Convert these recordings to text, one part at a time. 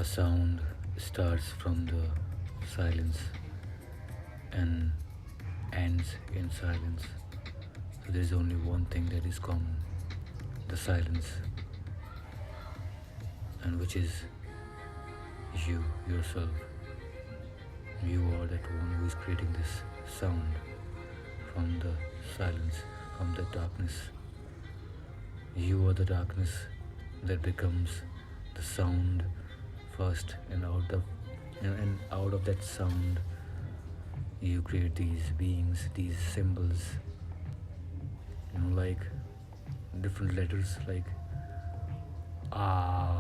A sound starts from the silence and ends in silence. So there is only one thing that is common, the silence, and which is you yourself. You are that one who is creating this sound from the silence, from the darkness. You are the darkness that becomes the sound first, and out of that sound you create these beings, these symbols, like different letters like I,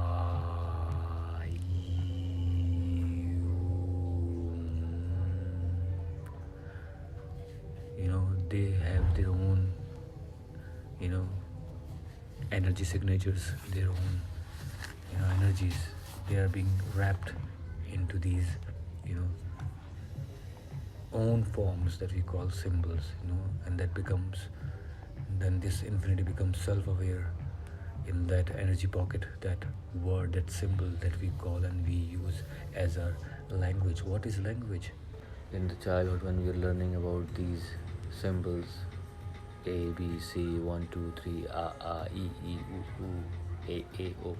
they have their own, energy signatures, their own, energies. They are being wrapped into these, you know, own forms that we call symbols, and that becomes, then this infinity becomes self-aware in that energy pocket, that word, that symbol that we call and we use as our language. What is language? In the childhood, when we are learning about these symbols, A, B, C, 1, 2, 3, E, A, O,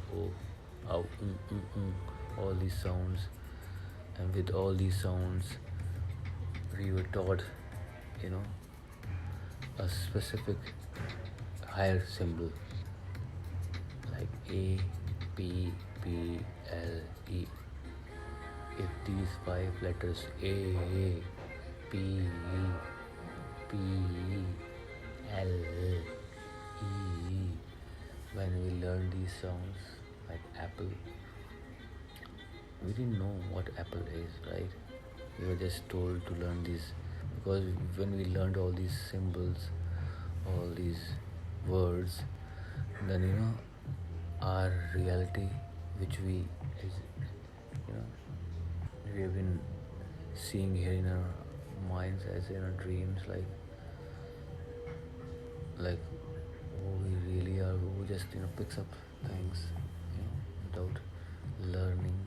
Ow, all these sounds, and with all these sounds, we were taught, a specific higher symbol like A, P, P, L, E. If these 5 letters A, P, P, L, E, when we learn these sounds like apple, we didn't know what apple is, right? We were just told to learn these, because when we learned all these symbols, all these words, then our reality, which we have been seeing here in our minds as in our dreams, like who we really are, who just picks up things without learning,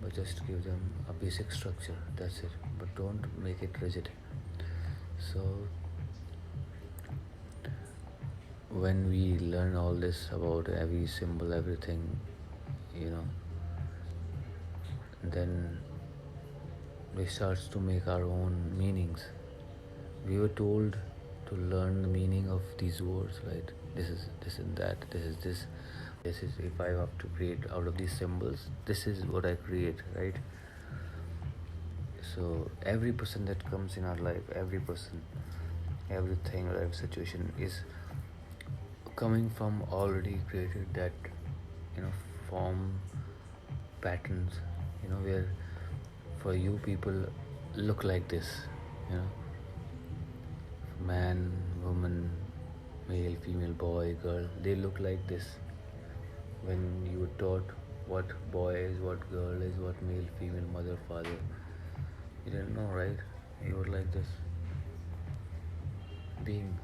but just give them a basic structure, that's it, but don't make it rigid. So when we learn all this about every symbol, everything, then we start to make our own meanings. We were told to learn the meaning of these words, right? This is this and that, this is this. This is, if I have to create out of these symbols, this is what I create, right? So every person that comes in our life, every person, everything, or every situation is coming from already created that, form, patterns, where for you people look like this, man, woman, male, female, boy, girl, they look like this. When you were taught what boy is, what girl is, what male, female, mother, father, you didn't know, right? You were like this being.